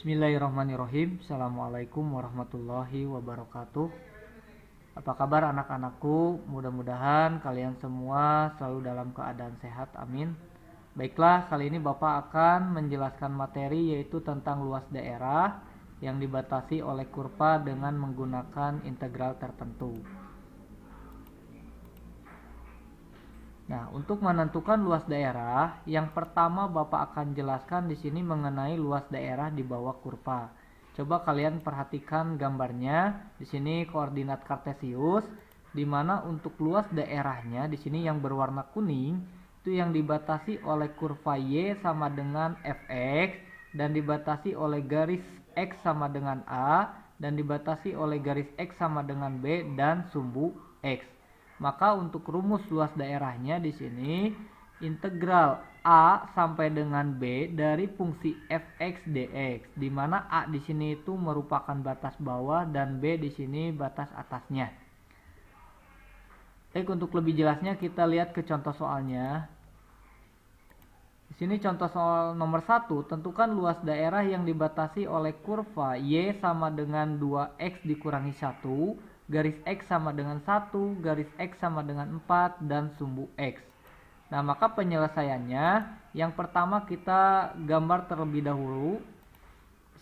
Bismillahirrahmanirrahim. Assalamualaikum warahmatullahi wabarakatuh. Apa kabar anak-anakku? Mudah-mudahan kalian semua selalu dalam keadaan sehat, amin. Baiklah, kali ini Bapak akan menjelaskan materi yaitu tentang luas daerah yang dibatasi oleh kurva dengan menggunakan integral tertentu. Nah, untuk menentukan luas daerah, yang pertama Bapak akan jelaskan di sini mengenai luas daerah di bawah kurva. Coba kalian perhatikan gambarnya. Di sini koordinat kartesius, di mana untuk luas daerahnya di sini yang berwarna kuning itu yang dibatasi oleh kurva y sama dengan fx dan dibatasi oleh garis x sama dengan a dan dibatasi oleh garis x sama dengan b dan sumbu x. Maka untuk rumus luas daerahnya di sini integral a sampai dengan b dari fungsi fx dx, di mana a di sini itu merupakan batas bawah dan b di sini batas atasnya. Baik, untuk lebih jelasnya kita lihat ke contoh soalnya. Di sini contoh soal nomor 1, tentukan luas daerah yang dibatasi oleh kurva y sama dengan 2x dikurangi 1, garis x sama dengan 1, garis x sama dengan 4, dan sumbu x. Nah, maka penyelesaiannya, yang pertama kita gambar terlebih dahulu.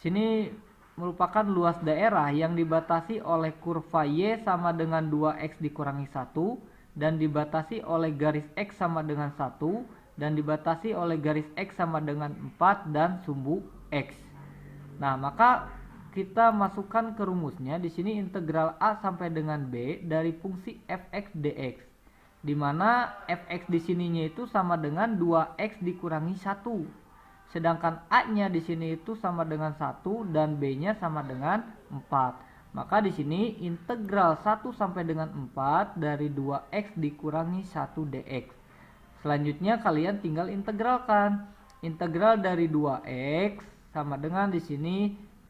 Sini merupakan luas daerah yang dibatasi oleh kurva y sama dengan 2x dikurangi 1, dan dibatasi oleh garis x sama dengan 1, dan dibatasi oleh garis x sama dengan 4, dan sumbu x. Nah, maka kita masukkan ke rumusnya. Di sini integral a sampai dengan b dari fungsi fx dx, di mana fx di sininya itu sama dengan 2x dikurangi 1, sedangkan a-nya di sini itu sama dengan 1 dan b-nya sama dengan 4. Maka di sini integral 1 sampai dengan 4 dari 2x dikurangi 1 dx. Selanjutnya kalian tinggal integralkan. Integral dari 2x sama dengan di sini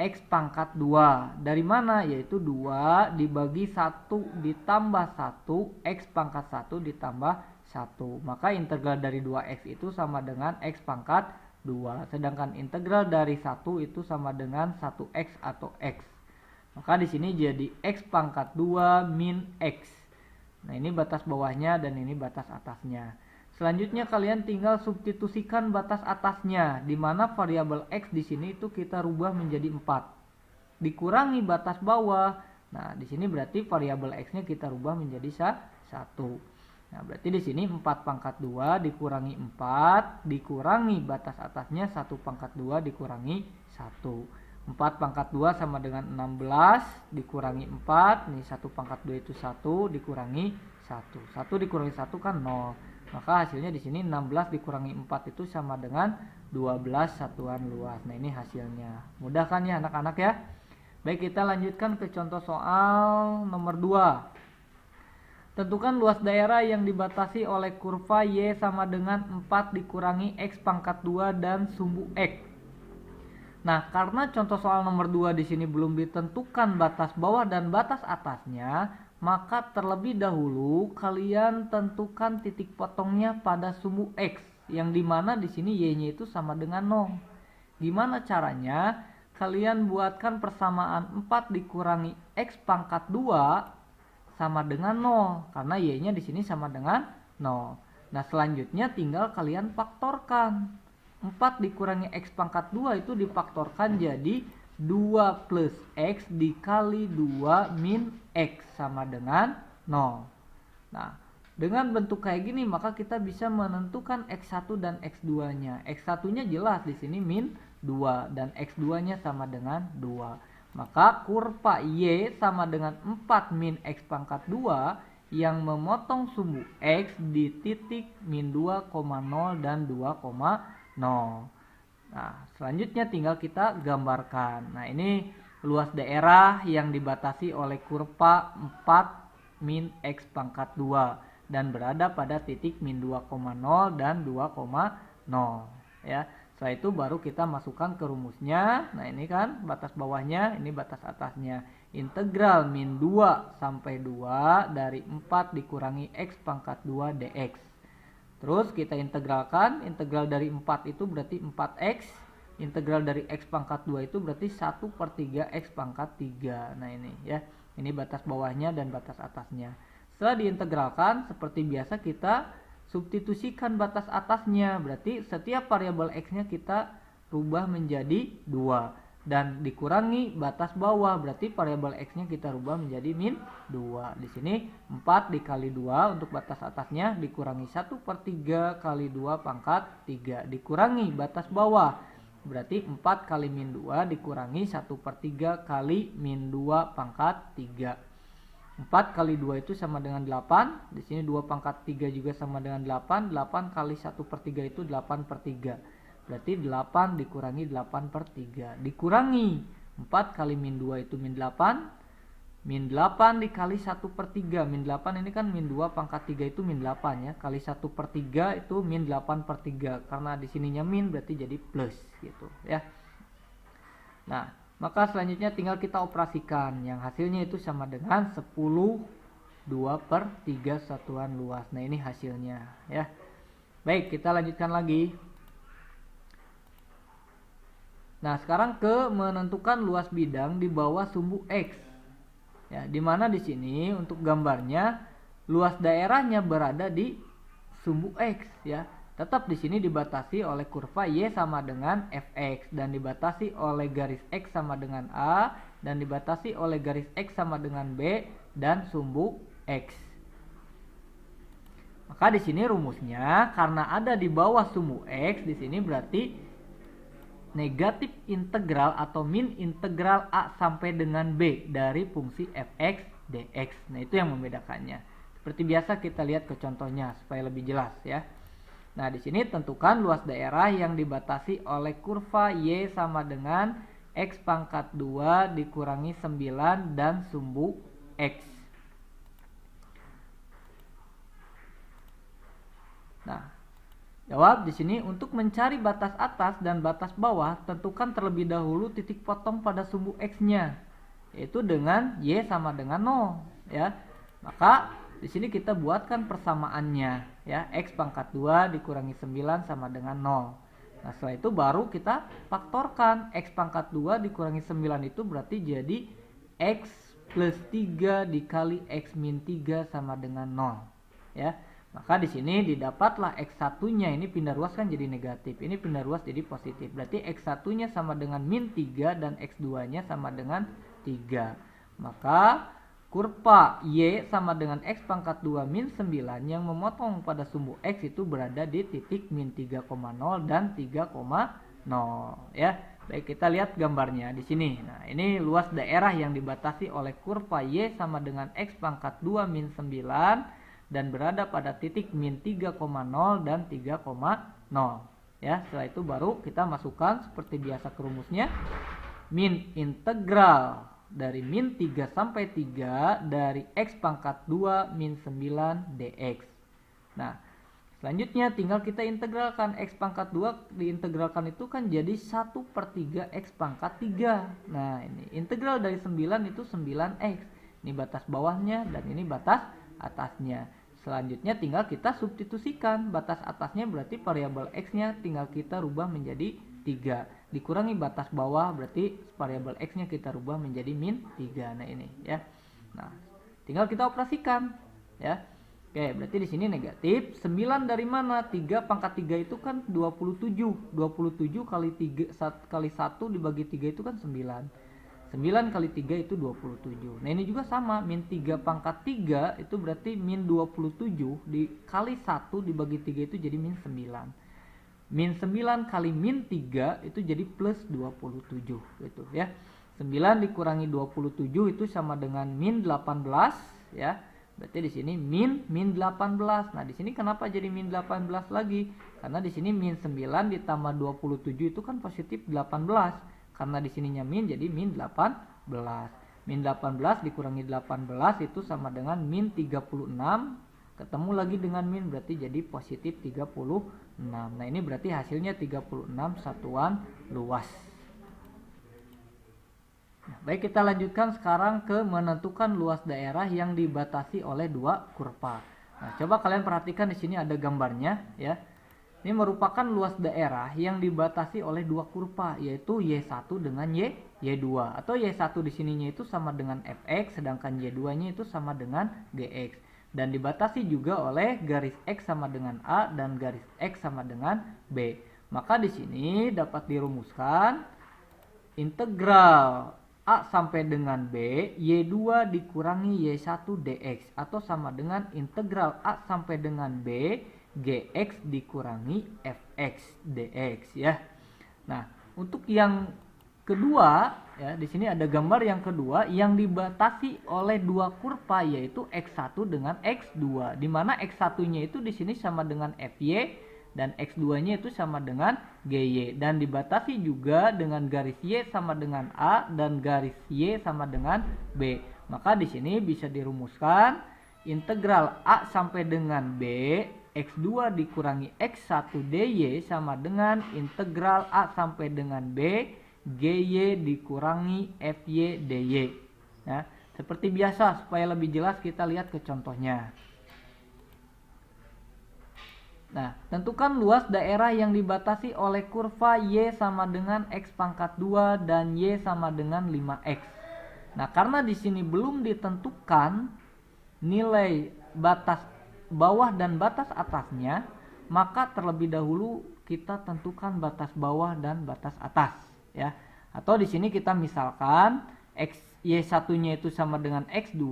x pangkat 2. Dari mana? Yaitu 2 dibagi 1 ditambah 1, x pangkat 1 ditambah 1. Maka integral dari 2x itu sama dengan x pangkat 2. Sedangkan integral dari 1 itu sama dengan 1x atau x. Maka di sini jadi x pangkat 2 min x. Nah, ini batas bawahnya dan ini batas atasnya. Selanjutnya kalian tinggal substitusikan batas atasnya, di mana variabel x di sini itu kita rubah menjadi 4. Dikurangi batas bawah. Nah, di sini berarti variabel x-nya kita rubah menjadi 1. Nah, berarti di sini 4 pangkat 2 dikurangi 4, dikurangi batas atasnya 1 pangkat 2 dikurangi 1. 4 pangkat 2 sama dengan 16 dikurangi 4. Ini 1 pangkat 2 itu 1 dikurangi 1. 1 dikurangi 1 kan 0. Maka hasilnya di sini 16 dikurangi 4 itu sama dengan 12 satuan luas. Nah, ini hasilnya. Mudah kan ya anak-anak ya? Baik, kita lanjutkan ke contoh soal nomor 2. Tentukan luas daerah yang dibatasi oleh kurva y sama dengan 4 dikurangi x pangkat 2 dan sumbu x. Nah, karena contoh soal nomor 2 di sini belum ditentukan batas bawah dan batas atasnya, maka terlebih dahulu kalian tentukan titik potongnya pada sumbu x, yang dimana di sini y-nya itu sama dengan 0. Gimana caranya? Kalian buatkan persamaan 4 dikurangi x pangkat 2 sama dengan 0, karena y-nya di sini sama dengan 0. Nah, selanjutnya tinggal kalian faktorkan. 4 dikurangi x pangkat 2 itu difaktorkan jadi 2 plus x dikali 2 min x sama dengan 0. Nah, dengan bentuk kayak gini maka kita bisa menentukan x1 dan x2-nya. X1-nya jelas di sini min 2 dan x2-nya sama dengan 2. Maka kurva y sama dengan 4 min x pangkat 2 yang memotong sumbu x di titik min 2,0 dan 2,0. Nah, selanjutnya tinggal kita gambarkan. Nah, ini luas daerah yang dibatasi oleh kurva 4 min x pangkat 2 dan berada pada titik min 2,0 dan 2,0 ya. Setelah itu baru kita masukkan ke rumusnya. Nah, ini kan batas bawahnya, ini batas atasnya. Integral min 2 sampai 2 dari 4 dikurangi x pangkat 2 dx. Terus kita integralkan, integral dari 4 itu berarti 4x, integral dari X pangkat 2 itu berarti 1/3 X pangkat 3. Nah ini ya, ini batas bawahnya dan batas atasnya. Setelah diintegralkan, seperti biasa kita substitusikan batas atasnya, berarti setiap variabel X-nya kita rubah menjadi 2. Dan dikurangi batas bawah, berarti variabel X-nya kita rubah menjadi min 2. Di sini 4 dikali 2 untuk batas atasnya, dikurangi 1/3 kali 2 pangkat 3. Dikurangi batas bawah, berarti 4 kali min 2 dikurangi 1/3 kali min 2 pangkat 3. 4 kali 2 itu sama dengan 8. Di sini 2 pangkat 3 juga sama dengan 8. 8 kali 1/3 itu 8/3. Berarti 8 dikurangi 8/3. Dikurangi 4 kali min 2 itu min 8. Min 8 dikali 1/3. Min 8 ini kan min 2 pangkat 3 itu min 8 ya. Kali 1/3 itu min 8/3. Karena di sininya min berarti jadi plus gitu ya. Nah, maka selanjutnya tinggal kita operasikan. Yang hasilnya itu sama dengan 10 2/3 satuan luas. Nah, ini hasilnya ya. Baik, kita lanjutkan lagi. Nah, sekarang ke menentukan luas bidang di bawah sumbu X. Ya, dimana di sini untuk gambarnya luas daerahnya berada di sumbu X ya. Tetap di sini dibatasi oleh kurva Y sama dengan Fx dan dibatasi oleh garis X sama dengan A dan dibatasi oleh garis X sama dengan B dan sumbu X. Maka di sini rumusnya karena ada di bawah sumbu X, di sini berarti negatif integral atau min integral A sampai dengan B dari fungsi fx dx. Nah, itu yang membedakannya. Seperti biasa kita lihat ke contohnya supaya lebih jelas ya. Nah, di sini tentukan luas daerah yang dibatasi oleh kurva Y sama dengan X pangkat 2 dikurangi 9 dan sumbu X. Nah, jawab di sini untuk mencari batas atas dan batas bawah, tentukan terlebih dahulu titik potong pada sumbu X-nya, yaitu dengan Y sama dengan 0 ya. Maka di sini kita buatkan persamaannya ya, X pangkat 2 dikurangi 9 sama dengan 0. Nah, setelah itu baru kita faktorkan. X pangkat 2 dikurangi 9 itu berarti jadi X plus 3 dikali X min 3 sama dengan 0 ya. Maka di sini didapatlah X1-nya ini pindah ruas kan jadi negatif. Ini pindah ruas jadi positif. Berarti X1-nya sama dengan min 3 dan X2-nya sama dengan 3. Maka kurva Y sama dengan X pangkat 2 min 9 yang memotong pada sumbu X itu berada di titik min 3,0 dan 3,0 ya. Baik, kita lihat gambarnya di sini. Nah, ini luas daerah yang dibatasi oleh kurva Y sama dengan X pangkat 2 min 9 dan berada pada titik min 3,0 dan 3,0 ya. Setelah itu baru kita masukkan seperti biasa ke rumusnya, min integral dari min 3 sampai 3 dari X pangkat 2 min 9 dx. Nah, selanjutnya tinggal kita integralkan. X pangkat 2 diintegralkan itu kan jadi 1/3 X pangkat 3. Nah, ini integral dari 9 itu 9x. Ini batas bawahnya dan ini batas atasnya. Selanjutnya tinggal kita substitusikan. Batas atasnya berarti variabel X-nya tinggal kita rubah menjadi 3. Dikurangi batas bawah berarti variabel X-nya kita rubah menjadi min 3. Nah, ini ya. Nah, tinggal kita operasikan ya. Oke, berarti di sini negatif. 9 dari mana? 3 pangkat 3 itu kan 27. 27 kali 3 kali 1 dibagi 3 itu kan 9. 9 kali 3 itu 27. Nah, ini juga sama, min 3 pangkat 3 itu berarti min 27 dikali 1 dibagi 3 itu jadi min 9. Min 9 kali min 3 itu jadi plus 27 gitu ya. 9 dikurangi 27 itu sama dengan min 18 ya. Berarti di sini min 18. Nah, di sini kenapa jadi min 18 lagi? Karena di sini min 9 ditambah 27 itu kan positif 18. Karena di sininya min jadi min 18. Min 18 dikurangi 18 itu sama dengan min 36. Ketemu lagi dengan min berarti jadi positif 36. Nah, ini berarti hasilnya 36 satuan luas. Nah, baik, kita lanjutkan sekarang ke menentukan luas daerah yang dibatasi oleh dua kurva. Nah, coba kalian perhatikan di sini ada gambarnya ya. Ini merupakan luas daerah yang dibatasi oleh dua kurva, yaitu Y1 dengan Y2. Atau Y1 di sininya itu sama dengan Fx, sedangkan Y2-nya itu sama dengan Gx. Dan dibatasi juga oleh garis X sama dengan A dan garis X sama dengan B. Maka di sini dapat dirumuskan integral A sampai dengan B, Y2 dikurangi Y1 dx. Atau sama dengan integral A sampai dengan B, Gx dikurangi Fx dx ya. Nah, untuk yang kedua ya, di sini ada gambar yang kedua yang dibatasi oleh dua kurva, yaitu X1 dengan X2, di mana X1-nya itu di sini sama dengan Fy dan X2-nya itu sama dengan Gy, dan dibatasi juga dengan garis Y sama dengan A dan garis Y sama dengan B. Maka di sini bisa dirumuskan integral A sampai dengan B X2 dikurangi X1 dy sama dengan integral A sampai dengan B Gy dikurangi Fy dy. Ya, seperti biasa, supaya lebih jelas kita lihat ke contohnya. Nah, tentukan luas daerah yang dibatasi oleh kurva Y sama dengan X pangkat 2 dan Y sama dengan 5X. Nah, karena di sini belum ditentukan nilai batas bawah dan batas atasnya, maka terlebih dahulu kita tentukan batas bawah dan batas atas ya. Atau di sini kita misalkan Y1-nya itu sama dengan X2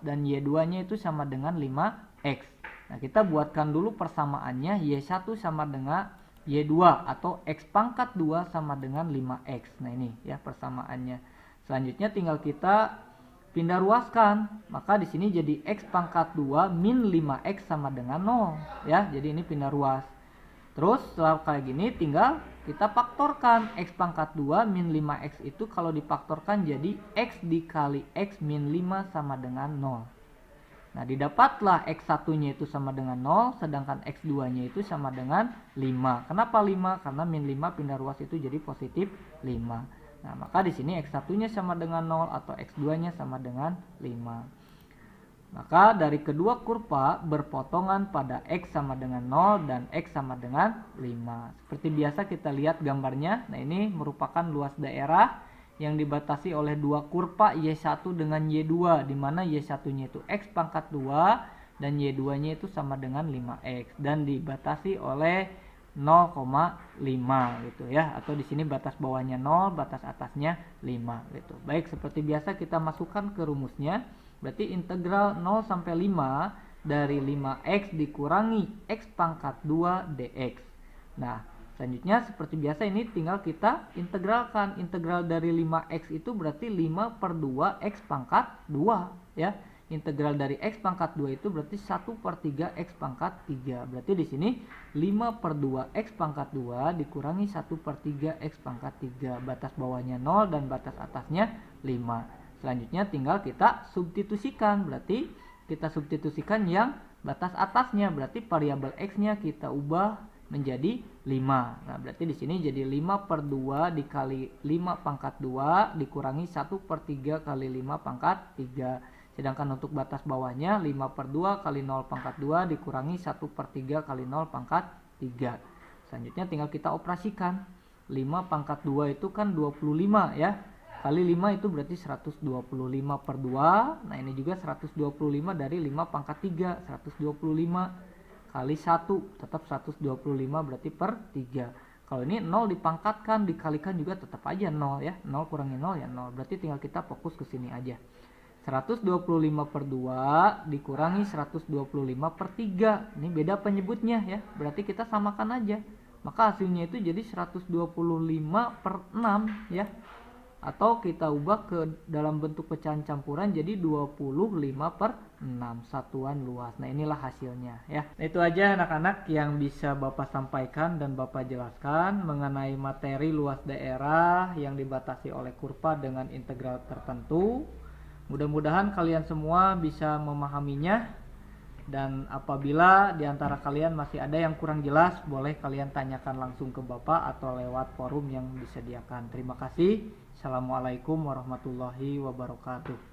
dan Y2-nya itu sama dengan 5X. Nah, kita buatkan dulu persamaannya. Y1 sama dengan Y2 atau X pangkat 2 sama dengan 5X. Nah, ini ya persamaannya. Selanjutnya tinggal kita pindah ruaskan, maka di sini jadi X pangkat 2 min 5X sama dengan 0 ya. Jadi ini pindah ruas. Terus setelah kayak gini tinggal kita faktorkan. X pangkat 2 min 5X itu kalau difaktorkan jadi X dikali X min 5 sama dengan 0. Nah, didapatlah X1-nya itu sama dengan 0, sedangkan X2-nya itu sama dengan 5. Kenapa 5? Karena min 5 pindah ruas itu jadi positif 5. Nah, maka di sini X1-nya sama dengan 0 atau X2-nya sama dengan 5. Maka dari kedua kurva berpotongan pada X sama dengan 0 dan X sama dengan 5. Seperti biasa kita lihat gambarnya. Nah, ini merupakan luas daerah yang dibatasi oleh dua kurva Y1 dengan Y2, di mana Y1-nya itu X pangkat 2 dan Y2-nya itu sama dengan 5X dan dibatasi oleh 0,5 gitu ya, atau di sini batas bawahnya 0, batas atasnya 5 gitu. Baik, seperti biasa kita masukkan ke rumusnya. Berarti integral 0 sampai 5 dari 5x dikurangi x pangkat 2 dx. Nah, selanjutnya seperti biasa ini tinggal kita integralkan. Integral dari 5x itu berarti 5 per 2 x pangkat 2 ya. Integral dari X pangkat 2 itu berarti 1 per 3 X pangkat 3. Berarti di sini 5 per 2 X pangkat 2 dikurangi 1 per 3 X pangkat 3. Batas bawahnya 0 dan batas atasnya 5. Selanjutnya tinggal kita substitusikan. Berarti kita substitusikan yang batas atasnya. Berarti variabel X-nya kita ubah menjadi 5. Nah, berarti di sini jadi 5 per 2 dikali 5 pangkat 2 dikurangi 1 per 3 kali 5 pangkat 3. Sedangkan untuk batas bawahnya 5 per 2 kali 0 pangkat 2 dikurangi 1 per 3 kali 0 pangkat 3. Selanjutnya tinggal kita operasikan. 5 pangkat 2 itu kan 25 ya. Kali 5 itu berarti 125 per 2. Nah, ini juga 125 dari 5 pangkat 3. 125 kali 1 tetap 125 berarti per 3. Kalau ini 0 dipangkatkan dikalikan juga tetap aja 0 ya. 0 kurangi 0 ya 0. Berarti tinggal kita fokus ke sini aja. 125 per 2 dikurangi 125 per 3. Ini beda penyebutnya ya. Berarti kita samakan aja. Maka hasilnya itu jadi 125 per 6 ya. Atau kita ubah ke dalam bentuk pecahan campuran jadi 25 per 6 satuan luas. Nah, inilah hasilnya ya. Nah, itu aja anak-anak yang bisa Bapak sampaikan dan Bapak jelaskan mengenai materi luas daerah yang dibatasi oleh kurva dengan integral tertentu. Mudah-mudahan kalian semua bisa memahaminya, dan apabila di antara kalian masih ada yang kurang jelas, boleh kalian tanyakan langsung ke Bapak atau lewat forum yang disediakan. Terima kasih. Assalamualaikum warahmatullahi wabarakatuh.